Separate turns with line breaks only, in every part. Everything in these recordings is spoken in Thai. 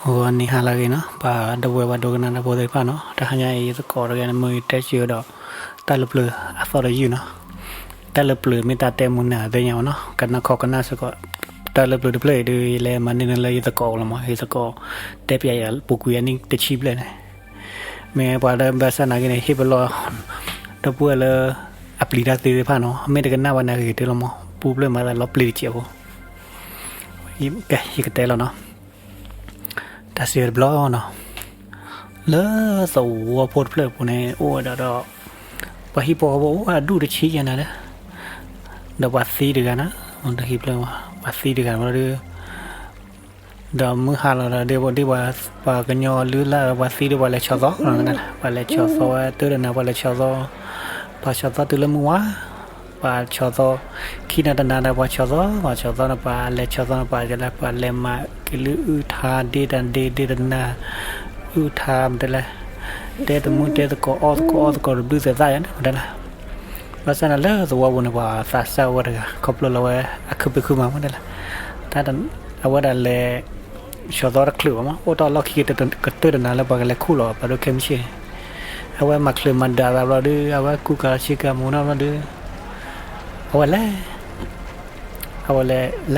วันนี้หาอะไรเนาะป่าดับเบิลว่าดูกันนะดับเบิลได้ป่ะเนาะถ้าหายไอ้สกอร์กันมือเตะเชือดอกตาลุเปลืออัศรอยู่เนาะตาลุเปลือไม่ตาเต็มมุนน่ะเดียวเนาะกันนักขอกันน่าสกอร์ตาลุเปลือดูเพลย์ดูเลยมันนี่นั่นเลยสกอร์ละมั้งไอ้สกอร์เตะไปใหญ่ปุกเวียนนี่เตะชีพเลยนะแม่ป่าเดิมภาษาหนักนี่ฮิบลอดับเบิลเลยอัปลีดาตีได้ป่ะเนาะไม่ได้กันหน้าวันไหนก็เตะละมั้งปุ๊บเลยมาแล้วลบลีเจียวยิ้มแกยิ่งเตะแล้วเนาะแต่เสียบล้อเนาะเลอสู่พูดเพลิดพูดในโอ้ดอกพอฮิปโปบอกว่าดูได้ชี้ยันนะเด้อเดี๋ยววัดซีดีกันนะมันจะฮิปเลยว่าวัดซีดีกันว่าเดี๋ยวมือหาเราเดี๋ยววันที่ว่ากันยอหรือละวัดซีเดี๋ยววันละชอบซ้อนั่นแหละวันละชอบซ้อตื่นนะวันละชอบซ้อพอชอบซ้อตื่นแล้วมึงวะว่าชอบซ้อขี้นานานะว่าชอบซ้อนะว่าละชอบซ้อนะว่าจะละว่าเลมากิลือทาดีดันนะอุทามแต่ละเดตมุนเดตก็ออสก็ดูเสียใจนะแต่ละภาษานั่นเลยตัววันว่าสาสาวอะไรกันครบแล้วว่าคือไปคือมาแต่ละถ้าดันเอาว่าดันเลยชอบรักคลื่นมั้งโอ้ตอนเราคิดแต่ก็ตื่นนานแล้วบอกเลยคู่หรอปะเราเข้มเชี่ยเอาว่ามาคลื่นมันดาเราดูเอาว่ากูกับชิกามูนาเราดูเอาว่าแล้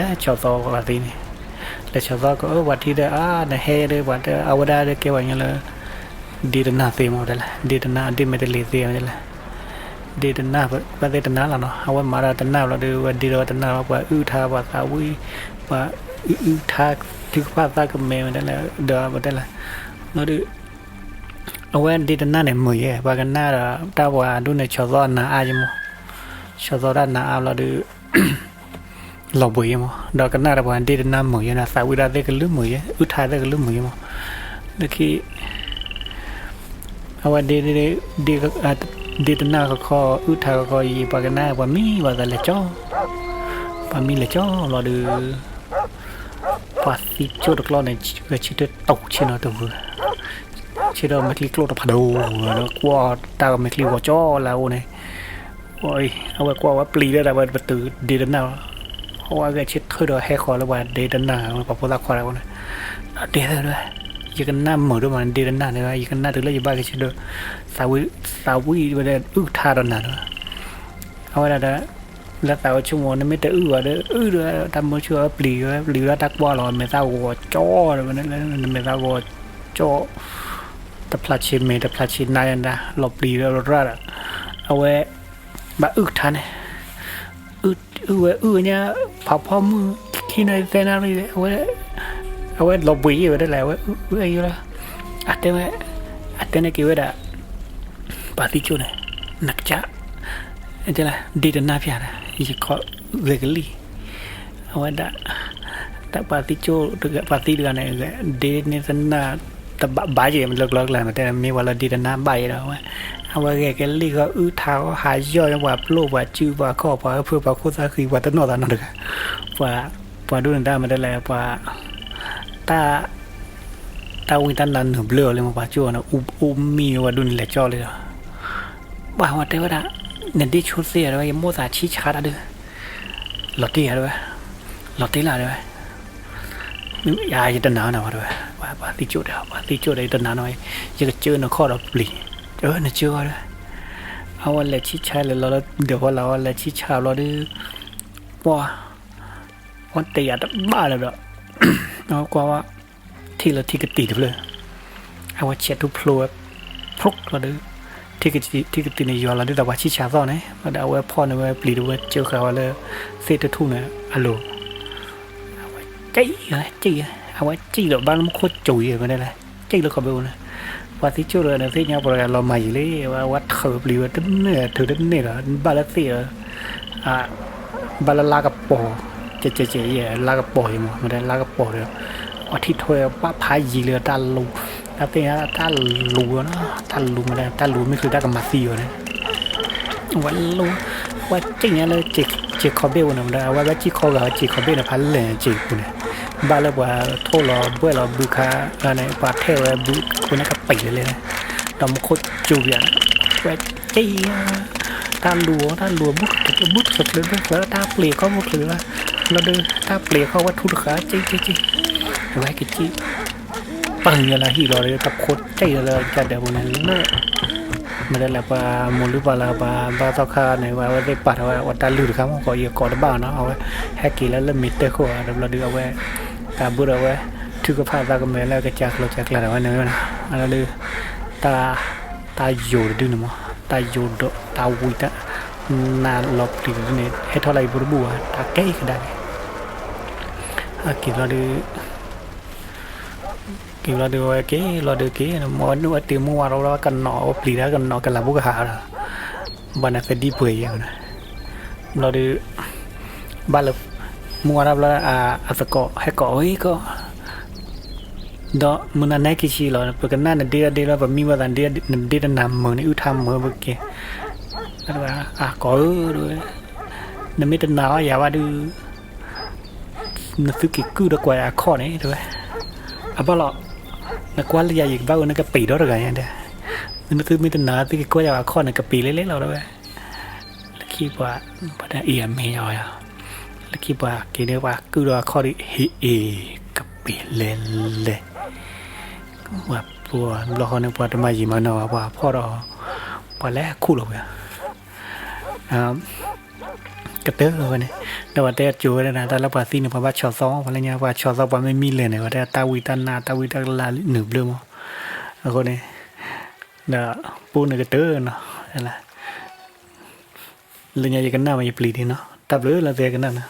วชอบตัวอะไรนี่แล้วชาวบ้านก็วัดที่ได้ในเฮได้วัดเอาวัดได้เกี่ยวกับอย่างละดีดนาเสียมาได้ละดีดนาดีไม่ได้เลี้ยเสียได้ละดีดนาประเทศนาเราเนาะเอาว่ามาราตนาเราดูว่าดีเราตนาเราว่าทาว่าสาวิว่าทาที่ภาษาเขมรได้ละเดาว่าได้ละเราดูเอาว่าดีดนาเนี่ยมือว่ากันหน้าเราถ้าว่าดูในชาวบ้านนะอาจจะมั้งชาวบ้านนะเอาเราดูเราบ่อยมั้งดอกกันหน้าเราบอกดีดน้ำมือนะสาวิราเด็กลืมมืออุทัยเด็กลืมมือมั้งเด็กที่เอาว่าดีดน้าก็ขออุทัยก็ขอยีปากกันหน้าว่ามีว่าแต่ละจ้อว่ามีละจ้อเราดูปัสสิโจดกล้อในก็ชิดตกชินเอาตัวชิดเอาไม่คลิกโลดพัดดูแล้วกว่าตาไม่คลิกว่าจ้อแล้วเนี่ยโอ้ยเอาไว้กว่าปลีได้แต่ว่าประตูดีดน้าเพราะว่าแกชิดเคยโดนแหกคอแล้วว่าเดินหน้ามันปะพูดรักคอแล้วนะเดินด้วยยังกันหน้าเหมือนด้วยมันเดินหน้าเลยว่ายังกันหน้าถึงแล้วยังบ้าแกชิดด้วยสาวิไปได้ท่าดนหน้าด้วยเอาไว้แล้วแต่ว่าชั่วโมงนั้นไม่แต่ว่าด้วยทำมือชัวร์ปลีแล้วตักบอลเราไม่ทราบว่าจ่อเลยมันไม่ทราบว่าจ่อแต่พลาดชินนายนะหลบปลีแล้วรอดเอาไว้บ้าท่านเนี่ยพอมือที่ในเซนารีเอาไว้ลบวีอยู่ได้แล้วไว้อยู่แล้วอัดได้ในกี่วันอะปาติจูเนี่ยนักจ้าเดี๋ยวละดีดน้าพิจารณาอีกข้อเรื่องลีเอาไว้แต่ปาติจูตัวปาติด้วยกันเนี่ยดีเนี่ยสันน่ะแต่บ้าเจมันเลิกแล้วแต่มีวันละดีดน้าใบแล้วเอาไว้แกลีก็เท้าหายย่อยว่าโลว่าจื้อว่าข้อว่าเพื่อว่าโคตรคือว่าต้นนอตนั่นเด้อว่าดูนั่นได้มาได้แล้วว่าตาวิตันนันเบลอเลยมาว่าจ้วนะมีว่าดูนี่แหละจ้อเลยว่าแต่ว่าเนี่ยที่ชุดเสียแล้วยังโมซาชี้ชาร์ดด้วยหลอดที่อะไรวะหลอดที่อะไรวะยาจะตันหนาวนะว่าด้วยว่าที่จุดได้ตันหนาวหน่อยยังเจอหน้าข้อเราปลีเนี่ยเจอเลยเอาอะไรชี้ชาเลยเราเดี๋ยวพอเราอะไรชี้ชาเราดูว่าตีอัดบ้าเลยแบบเอากว่าที่เราที่กติเลยเอาว่าเช็ดทุกพลุพลุกเราดูที่กติในยอเราดูแต่ว่าชี้ชาซ้อนเนี่ยเราเอาไว้พ่อในไว้ปลีดูไว้เจอเขาเลยเซตทุ่งเนี่ยฮัลโหลเอาไว้จี้เอาไว้จี้แบบบ้านมันโคตรจุ๋ยเลยไม่ได้เลยจี้แล้วเขาไปนะว่าที่ช่วยนะที่เนี่ยบริการเราใหม่เลยว่าวัดเขิบหรือว่าตั้งเนี่ยถือตั้งเนี่ยเหรอบาลเสียบาลลากระป๋อเจ๊ลากระป๋อยังไม่ได้ลากระป๋อเลยว่าที่ถอยป้าพายยีเรือตาลูแล้วที่นี่ตาลูนะตาลูไม่ได้ตาลูไม่คือตากับมาซีอยู่นะว่าลูว่าจริงเนี่ยเลยเจ๊คอเบลนะมันได้ว่าจีคอกับจีคอเบลนะพันเลยเจ๊กูเนี่ยบ้านเราว่าโทษเราเบื่อเราบุคคาอะไรปาเทวบุคนนั้นก็ปีเลยนะเราโคตรจูบอย่างว่าจี้ตาลัวบุกสุดเลยแล้วตาเปลี่ยนเขาบุกเลยว่าเราดูตาเปลี่ยนเขาว่าทุกขาจี้ไว้กี่จี้ ปังอะไรที่เราเลยกับโคตรใจเลยจัดเดี๋ยวมันเนี่ยไม่ได้ละปามูลปาลาปาบาตอคาในว่าได้ปัดว่าตาลือครับก็ยังกอดบ้านเนาะเอาไว้แฮกกี้แล้วเริ่มมิเตอร์ขวดเราดูเอาไว้ตาบุระไว้ทุกภาพตากระเมลแล้วก็จากเราจากอะไรวะเนี่ยนะอะไรดูตาโยดดูนะมั้งตาโยดตาวิตานาลบตีนี่ให้เท่าไรบุระบัวตาแก่ก็ได้กินเราดูกินเราดูเก๋เราดูเก๋มอนนู้นตีมัวเรากันหนอปลีแล้วกันหนอกันละบุกหาละบ้านนั้นเป็นดีเปื่อยอย่างนั้นเราดูบ้านเรามัวเราแล้วสกอให้ก่อเฮ้ยก็ดอกมันนั่นแค่กี่เราเพราะกันนั่นเดียวเราแบบมีว่าเดียวนำเหมือนอุทามเหมือนเมื่อกี้แล้วว่าก่อด้วยนั่นไม่ต้องหนาวอย่าว่าดูนั่นคือกี่กู้ดอกกว่าข้อนี้ด้วยบ้าหรอนักว่าเลยอย่างบ้านักกะปีด้วยหรือไงเนี่ยนั่นคือไม่ต้องหนาวที่กู้อย่างข้อนักกะปีเล็กๆเราด้วยแล้วคิดว่าพอได้เอี่ยมไม่ย่อยแล้วคิดว่ากี่เนี่ยว่ากู้ดอกข้อที่เอกะปีเล่นเลยว่าพวกเราคนนึงพอจะมาหยิบมาหน่อว่าพ่อเราพอแล้วคู่เราเนี่ยกระเตอวันนี้แต่ว่าแต่จูเลยนะแต่ละภาษีเนี่ยพอว่าชอซ้อพอแล้วเนี่ยว่าชอซ้อว่าไม่มีเลยเนี่ยว่าแต่ตาวิตานาตาวิตาลาหนึบเลยมั้งแล้วคนนี้เดี๋ยวปูนกระเตอเนาะอะไรเลยเนี่ยยังกันหน้ามาอยู่ปลีนี่เนาะตับเลยเราเจอกันนั่นนะ